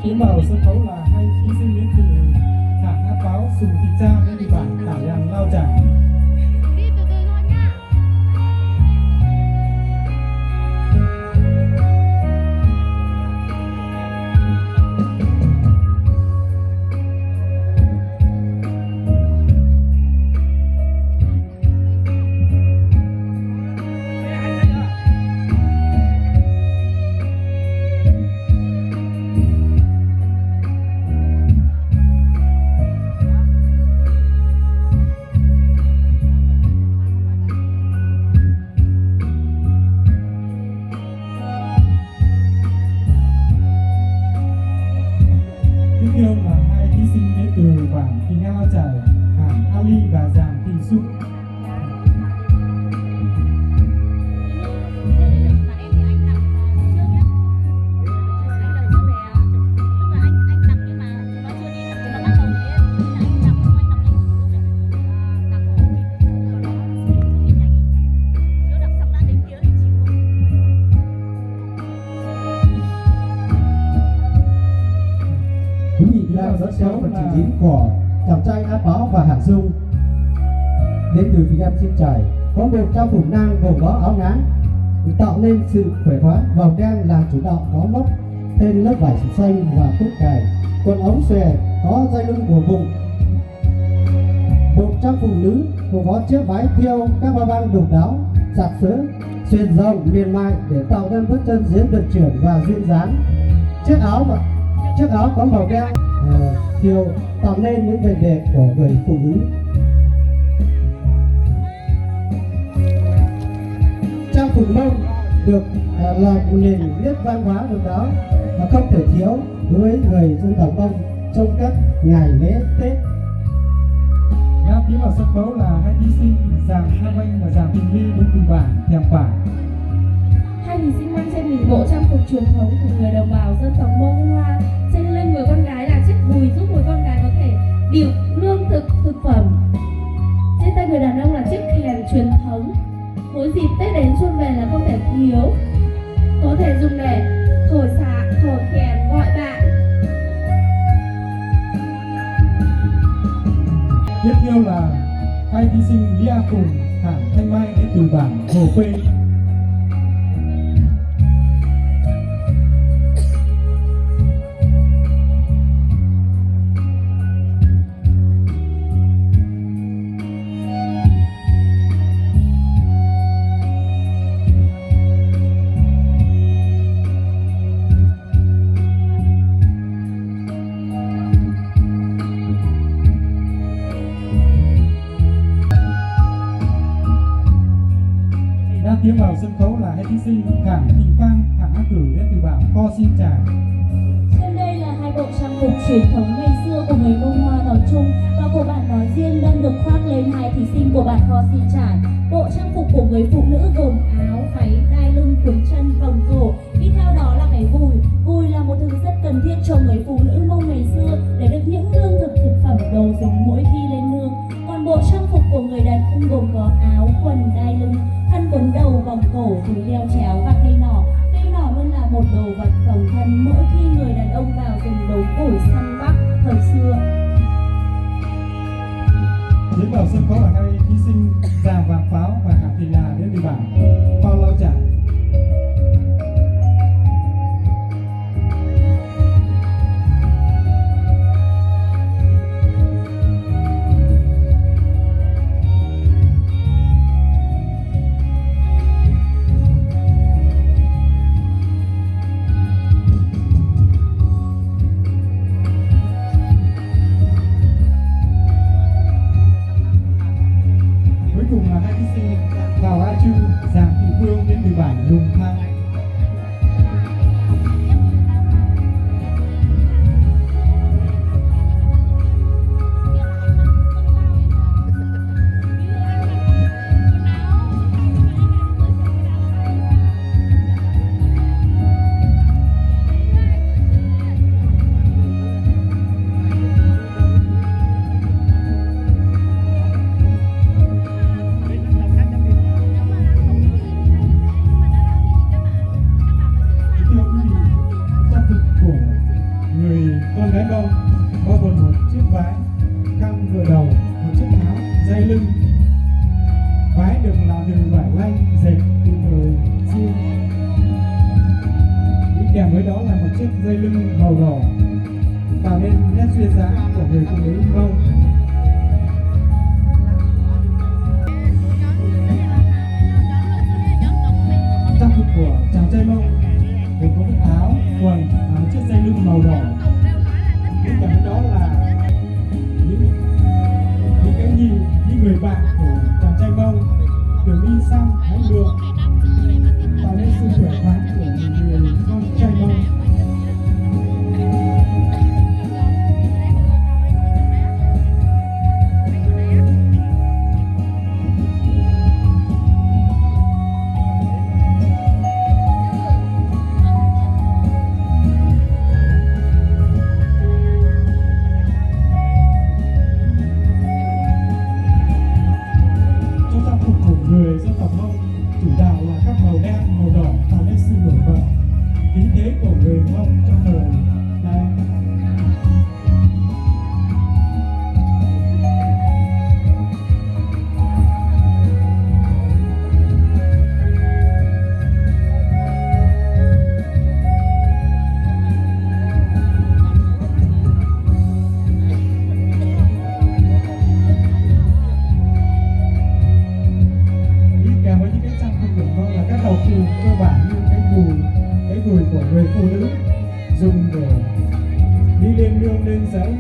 Tiến vào sân khấu là hai thí sinh đến từ hạng áp báo Sùng Thị Trang đến từ bản Tả Giàng Lao Trải. Tiếp theo là hai thí sinh đến từ bản Thị Nga Lao Trải, hạng Ali và Giàng Thị Xúc. Quý vị đang dẫn theo phần trình diễn của chàng trai áp báo và Hạng Dung đến từ phía em Chiêm Trải, có một trang phục nang gồm có áo ngắn tạo nên sự khỏe khoắn, màu đen làm chủ đạo có lót thêm lớp vải xanh và cúc cài, quần ống xòe có dây lưng của bụng. Một trang phục nữ gồm có chiếc váy thêu các hoa văn độc đáo, sặc sỡ, xuyên rộng mềm mại để tạo nên bước chân diễn vận chuyển và duyên dáng. Chiếc áo có màu đen thêu tạo nên những vẻ đẹp của người phụ nữ. Trang phục Mông được là một nền nét văn hóa độc đáo và không thể thiếu đối với người dân tộc Mông trong các ngày lễ Tết. Đang tiến vào sân khấu là hai thí sinh Giàng Nam Anh và Giàng Tình Ly đến từ bản Thèm Quả. Hai thí sinh mang trên mình bộ trang phục truyền thống của người đồng bào dân tộc Mông Hoa. Trên lưng người con gái là chiếc đùi giúp người con gái có thể điệu lương thực thực phẩm. Trên tay người đàn ông là chiếc kèn truyền thống. Mỗi dịp Tết đến xuân về là không thể thiếu, có thể dùng để thổi kèn gọi bạn. Tiếp theo là hai thí sinh Lia cùng hạng Thanh Mai đến từ bản Hồ Quê. Đang tiến vào sân khấu là hai thí sinh Khảng Thị Phan, hạng A Cửu đến từ bản Co Xin Trà. Trên đây là hai bộ trang phục truyền thống ngày xưa của người Mông Hoa nói chung và của bản nói riêng đang được khoác lên hai thí sinh của bản Co Xin Trải. Bộ trang phục của người phụ nữ gồm áo, váy, đai lưng, quấn chân, vòng cổ. Đi theo đó là cái gùi. Gùi là một thứ rất cần thiết cho người phụ nữ Mông ngày xưa để được những lương thực thực phẩm đồ dùng mỗi khi lên nương. Còn bộ trang phục của người đàn ông gồm có áo, quần, đai lưng, khăn quấn đầu, vòng cổ, túi đeo chéo và cây nỏ. Cây nỏ luôn là một đồ vật phòng thân mỗi khi người đàn ông vào rừng đấu củi săn bắt thời xưa. Tiến vào sân khấu là hai thí sinh Giàng Vàng Pháo và Hạng Thị Là đến từ bản Phao Lao Trải. Cuối cùng là hai thí sinh Đào A Trư, Giàng Thị Phương đến từ bản gái Mông bao gồm một chiếc váy, khăn đội đầu, một chiếc áo, dây lưng. Váy được làm từ vải lanh dệt từ thời xưa. Đi kèm với đó là một chiếc dây lưng màu đỏ tạo nên nét duyên dáng của người phụ nữ Mông. Trang phục của chàng trai Mông gồm có cái áo, quần, chiếc dây lưng màu đỏ. Đi kèm với đó là những cái nhìn, những người bạn của chàng trai Mông đường đi xăm đánh ngựa tạo nên sự khỏe khoắn của người con trai Mông. Người dân tộc Mông chủ đạo là các màu đen, màu đỏ tạo nên sự nổi bật khí thế của người Mông trong thời nay. Các đầu phù cơ bản như cái gùi của người phụ nữ dùng để đi lên nương lên giấy